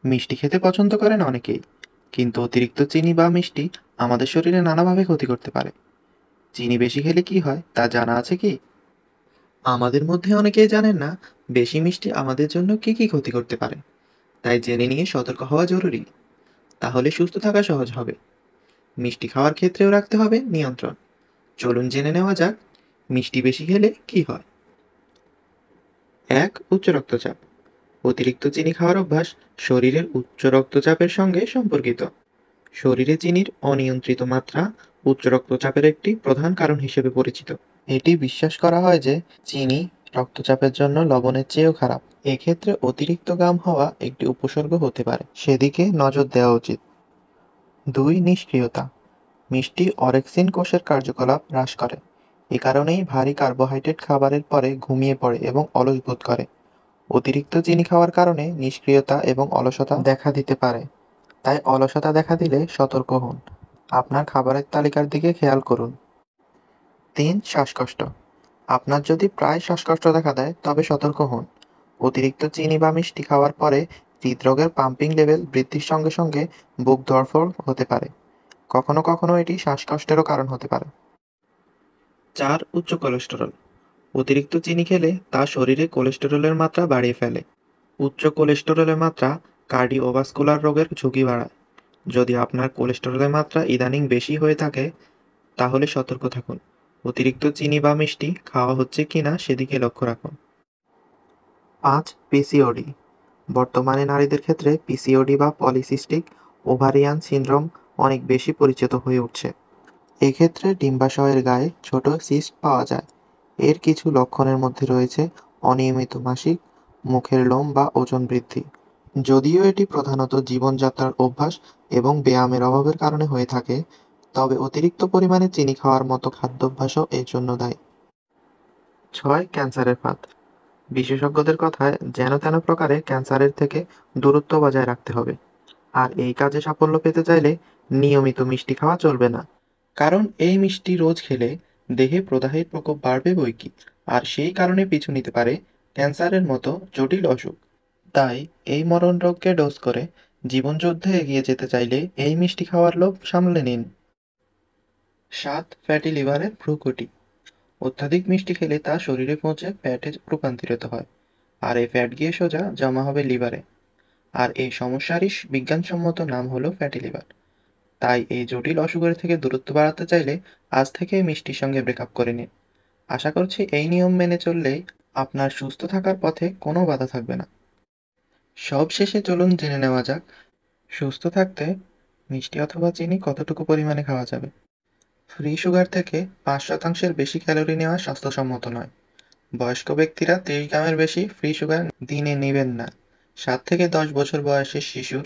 মিষ্টি খেতে পছন্দ করেন অনেকেই, কিন্তু অতিরিক্ত চিনি বা মিষ্টি আমাদের শরীরে নানাভাবে ক্ষতি করতে পারে। চিনি বেশি খেলে কি হয় তা জানা আছে কি? আমাদের মধ্যে অনেকেই জানেন না বেশি মিষ্টি আমাদের জন্য কি কি ক্ষতি করতে পারে। তাই জেনে নিয়ে সতর্ক হওয়া জরুরি। তাহলে সুস্থ থাকা সহজ হবে। মিষ্টি খাওয়ার ক্ষেত্রেও রাখতে হবে নিয়ন্ত্রণ। চলুন জেনে নেওয়া যাক মিষ্টি বেশি খেলে কি হয়। এক, উচ্চ রক্তচাপ। অতিরিক্ত চিনি খাওয়ার অভ্যাস শরীরের উচ্চ রক্তচাপের সঙ্গে সম্পর্কিত। শরীরে চিনির অনিয়ন্ত্রিত মাত্রা উচ্চ রক্তচাপের একটি প্রধান কারণ হিসেবে পরিচিত। এটি বিশ্বাস করা হয় যে চিনি রক্তচাপের জন্য লবণের চেয়েও খারাপ। এক্ষেত্রে অতিরিক্ত গাম হওয়া একটি উপসর্গ হতে পারে, সেদিকে নজর দেওয়া উচিত। দুই, নিষ্ক্রিয়তা। মিষ্টি অরেক্সিন কোষের কার্যকলাপ হ্রাস করে। এ কারণেই ভারী কার্বোহাইড্রেট খাবারের পরে ঘুমিয়ে পড়ে এবং অলস বোধ করে। অতিরিক্ত চিনি খাওয়ার কারণে নিষ্ক্রিয়তা এবং অলসতা দেখা দিতে পারে। তাই অলসতা দেখা দিলে সতর্ক হন। আপনার খাবারের তালিকার দিকে খেয়াল করুন। তিন, শ্বাসকষ্ট। আপনার যদি প্রায় শ্বাসকষ্ট দেখা দেয় তবে সতর্ক হন। অতিরিক্ত চিনি বা মিষ্টি খাওয়ার পরে হৃদরোগের পাম্পিং লেভেল বৃদ্ধির সঙ্গে সঙ্গে বুক ধড়ফড় হতে পারে। কখনো কখনো এটি শ্বাসকষ্টেরও কারণ হতে পারে। চার, উচ্চ কোলেস্টেরল। অতিরিক্ত চিনি খেলে তা শরীরে কোলেস্টেরলের মাত্রা বাড়িয়ে ফেলে। উচ্চ কোলেস্টেরলের মাত্রা কার্ডিওভাস্কুলার রোগের ঝুঁকি বাড়ায়। যদি আপনার কোলেস্টেরলের মাত্রা ইদানিং বেশি হয়ে থাকে তাহলে সতর্ক থাকুন। অতিরিক্ত চিনি বা মিষ্টি খাওয়া হচ্ছে কিনা সেদিকে লক্ষ্য রাখুন। পাঁচ, পিসিওডি। বর্তমানে নারীদের ক্ষেত্রে পিসিওডি বা পলিসিস্টিক ওভারিয়ান সিনড্রোম অনেক বেশি পরিচিত হয়ে উঠছে। এক্ষেত্রে ডিম্বাশয়ের গায়ে ছোট সিস্ট পাওয়া যায়। এর কিছু লক্ষণের মধ্যে রয়েছে অনিয়মিত মাসিক, মুখের লোম বা ওজন বৃদ্ধি। যদিও এটি প্রধানত জীবনযাত্রার অভ্যাস এবং ব্যায়ামের অভাবের কারণে হয়ে থাকে, তবে অতিরিক্ত পরিমাণে চিনি খাওয়ার মতো খাদ্যাভ্যাসও এর জন্য দায়ী। ছয়, ক্যান্সারের ফাঁদ। বিশেষজ্ঞদের কথায় যেন তেন প্রকারে ক্যান্সারের থেকে দূরত্ব বজায় রাখতে হবে। আর এই কাজে সাফল্য পেতে চাইলে নিয়মিত মিষ্টি খাওয়া চলবে না। কারণ এই মিষ্টি রোজ খেলে দেহে প্রদাহের প্রকোপ বাড়বে বৈকি, আর সেই কারণে পিছু নিতে পারে ক্যান্সারের মতো জটিল অসুখ। তাই এই মরণ রোগকে ডোজ করে জীবনযুদ্ধে এগিয়ে যেতে চাইলে এই মিষ্টি খাওয়ার লোভ সামলে নিন। সাত, ফ্যাটি লিভারের ভ্রুকুটি। অত্যাধিক মিষ্টি খেলে তা শরীরে পৌঁছে ফ্যাটে রূপান্তরিত হয়, আর এই ফ্যাট গিয়ে সোজা জমা হবে লিভারে। আর এই সমস্যারই বিজ্ঞানসম্মত নাম হলো ফ্যাটি লিভার। তাই এই জটিল অসুখের থেকে দূরত্ব বাড়াতে চাইলে আজ থেকেই মিষ্টির সঙ্গে ব্রেকআপ করে নিন। আশা করছি এই নিয়ম মেনে চললেই আপনার সুস্থ থাকার পথে কোনো বাধা থাকবে না। সব শেষে চলুন জেনে নেওয়া যাক সুস্থ থাকতে মিষ্টি অথবা চিনি কতটুকু পরিমাণে খাওয়া যাবে। ফ্রি সুগার থেকে 5% বেশি ক্যালোরি নেওয়া স্বাস্থ্যসম্মত নয়। বয়স্ক ব্যক্তিরা 30 গ্রামের বেশি ফ্রি সুগার দিনে নেবেন না। 7 থেকে 10 বছর বয়সী শিশুর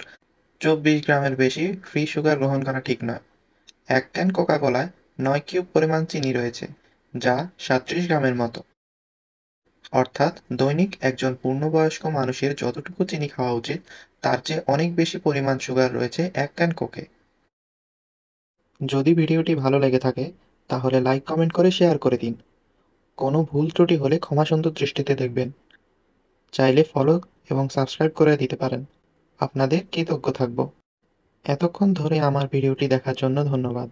24 গ্রামের বেশি ফ্রি সুগার গ্রহণ করা ঠিক নয়। এক ক্যান কোকা কোলায় 9 কিউব পরিমাণ চিনি রয়েছে, যা 37 গ্রামের মতো। অর্থাৎ দৈনিক একজন পূর্ণবয়স্ক মানুষের যতটুকু চিনি খাওয়া উচিত তার চেয়ে অনেক বেশি পরিমাণ সুগার রয়েছে এক ক্যান কোকে। যদি ভিডিওটি ভালো লেগে থাকে তাহলে লাইক কমেন্ট করে শেয়ার করে দিন। কোনো ভুল ত্রুটি হলে ক্ষমাসুন্দর দৃষ্টিতে দেখবেন। চাইলে ফলো এবং সাবস্ক্রাইব করে দিতে পারেন। আপনাদের কৃতজ্ঞ থাকব। এতক্ষণ ধরে আমার ভিডিওটি দেখার জন্য ধন্যবাদ।